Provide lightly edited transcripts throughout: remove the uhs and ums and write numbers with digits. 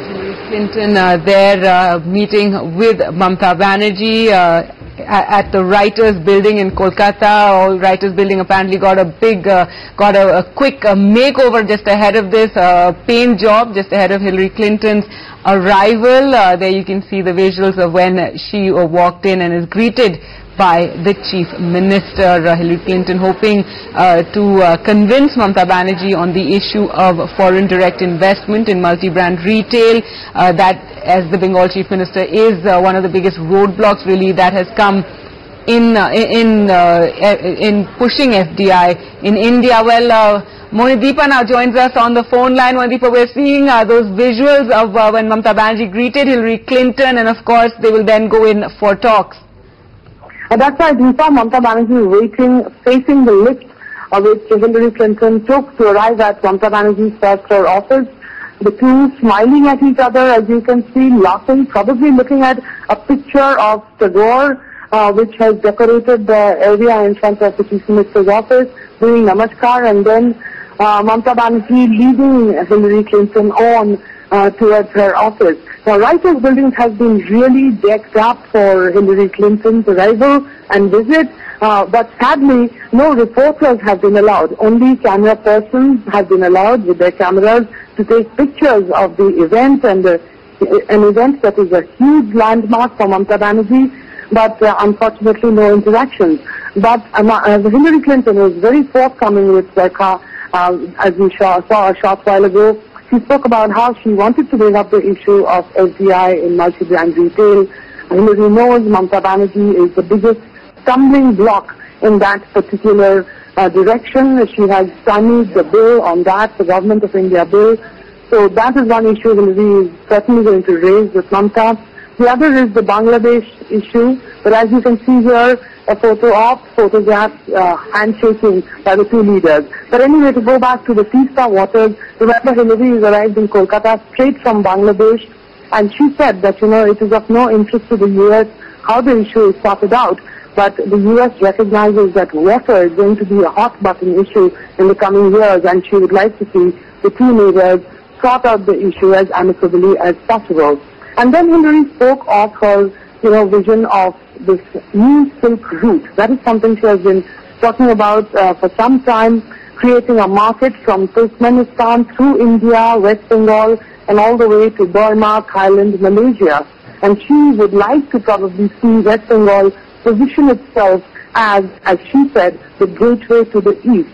Clinton there meeting with Mamata Banerjee at the Writers Building in Kolkata. All Writers Building apparently got a quick makeover just ahead of this, paint job just ahead of Hillary Clinton's arrival. There you can see the visuals of when she walked in and is greeted by the Chief Minister. Hillary Clinton hoping to convince Mamata Banerjee on the issue of foreign direct investment in multi-brand retail. That, as the Bengal Chief Minister, is one of the biggest roadblocks really that has come in pushing FDI in India. Well, Monideepa now joins us on the phone line. Monideepa, we're seeing those visuals of when Mamata Banerjee greeted Hillary Clinton, and of course they will then go in for talks. That's right. We saw Mamata Banerjee waiting, facing the lift which Hillary Clinton took to arrive at Mamata Banerjee's first floor office. The two smiling at each other, as you can see, laughing, probably looking at a picture of Tagore, which has decorated the area in front of the Chief Minister's office, doing namaskar, and then Mamata Banerjee leading Hillary Clinton on towards her office. Now, Writers' Building has been really decked up for Hillary Clinton's arrival and visit, but sadly, no reporters have been allowed. Only camera persons have been allowed with their cameras to take pictures of the event, and an event that is a huge landmark for Mamata Banerjee, but unfortunately no interactions. But Hillary Clinton was very forthcoming with Sarkar, as we saw a short while ago. She spoke about how she wanted to bring up the issue of FDI in multi-brand retail. Hillary knows Mamata Banerjee is the biggest stumbling block in that particular direction. She has stymied the bill on that, the Government of India bill. So that is one issue Hillary is certainly going to raise with Mamata. The other is the Bangladesh issue, but as you can see here, a photograph handshaking by the two leaders. But anyway, to go back to the Teesta waters, remember Hillary is arrived in Kolkata straight from Bangladesh, and she said that, it is of no interest to the U.S. how the issue is sorted out, but the U.S. recognizes that water is going to be a hot button issue in the coming years, and she would like to see the two neighbors sort out the issue as amicably as possible. And then Hillary spoke of her, vision of this new Silk Route. That is something she has been talking about for some time, creating a market from Turkmenistan through India, West Bengal, and all the way to Burma, Thailand, Malaysia. And she would like to probably see West Bengal position itself as she said, the gateway to the East.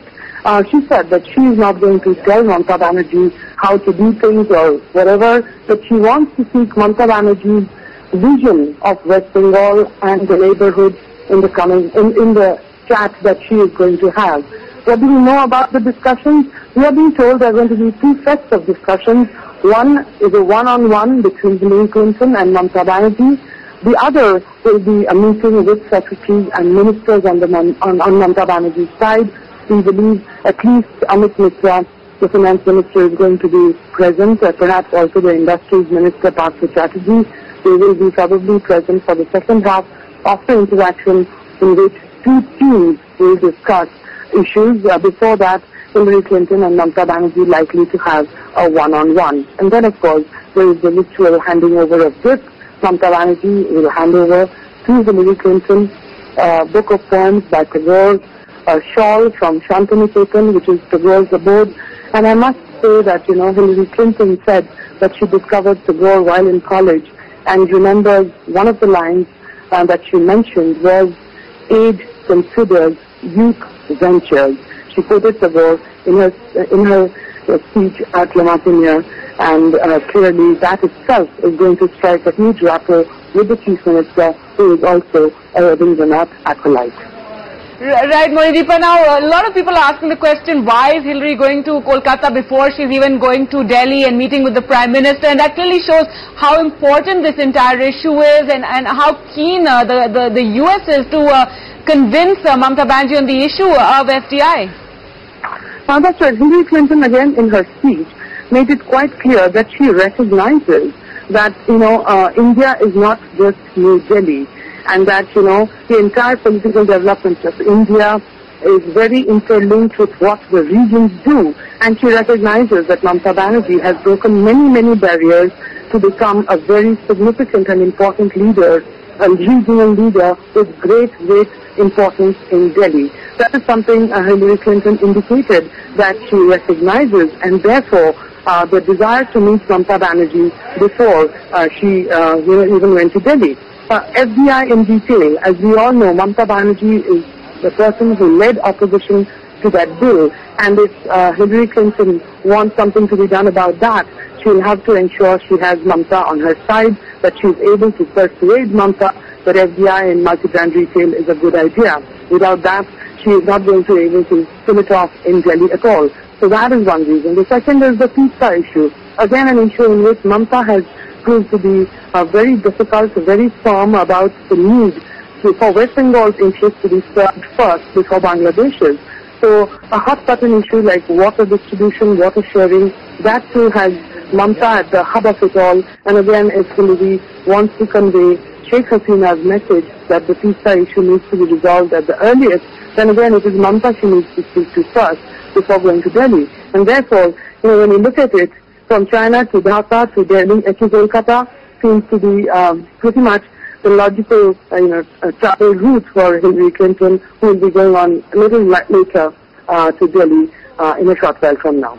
She said that she is not going to tell Mamata Banerjee how to do things or whatever, but she wants to seek Mamata Banerjee's vision of West Bengal and the neighborhood in the chat that she is going to have. What do we know about the discussions? We are being told there are going to be two sets of discussions. One is a one-on-one between Hillary Clinton and Mamata Banerjee. The other will be a meeting with secretaries and ministers on Mamata Banerjee's side. We believe at least Amit Mitra, the finance minister, is going to be present, perhaps also the industries minister, Partha Chatterjee. They will be probably present for the second half of the interaction, in which two teams will discuss issues. Before that, Hillary Clinton and Mamata Banerjee likely to have a one-on-one. And then, of course, there is the ritual handing over of gifts. Mamata Banerjee will hand over to Hillary Clinton a book of poems by Tagore, a shawl from Shantiniketan, which is Tagore's abode. And I must say that, Hillary Clinton said that she discovered Tagore while in college, and remembers one of the lines that she mentioned was, "Age considers, youth ventures." She quoted Tagore in her speech at La Martiniere, and clearly that itself is going to strike a huge rapport with the Chief Minister, who is also a Rabindranath acolyte. Right, Monideepa. Now, a lot of people are asking the question, why is Hillary going to Kolkata before she's even going to Delhi and meeting with the Prime Minister? And that clearly shows how important this entire issue is, and how keen the US is to convince Mamata Banerjee on the issue of FDI. Now, that's right. Hillary Clinton, again, in her speech, made it quite clear that she recognizes that, India is not just New Delhi, and that, the entire political development of India is very interlinked with what the regions do. And she recognizes that Mamata Banerjee has broken many, many barriers to become a very significant and important leader, a regional leader with great importance in Delhi. That is something Hillary Clinton indicated that she recognizes, and therefore the desire to meet Mamata Banerjee before she even went to Delhi. FDI in detail, as we all know, Mamata Banerjee is the person who led opposition to that bill, and if Hillary Clinton wants something to be done about that, she will have to ensure she has Mamata on her side, that she is able to persuade Mamata that FDI in multi-brand retail is a good idea. Without that, she is not going to be able to pull it off in Delhi at all. So that is one reason. The second is the pizza issue. Again, an issue in which Mamata has proved to be very difficult, very firm about the need for West Bengal's interests to be served first before Bangladesh's. So a hot button issue like water distribution, water sharing, that too has Mamata at the hub of it all. And again, if Hillary wants to convey Sheikh Hasina's message that the pizza issue needs to be resolved at the earliest, then again it is Mamata she needs to speak to first before going to Delhi. And therefore, when you look at it, from China to Dhaka to Delhi to Kolkata seems to be pretty much the logical travel route for Hillary Clinton, who will be going on a little later to Delhi in a short while from now.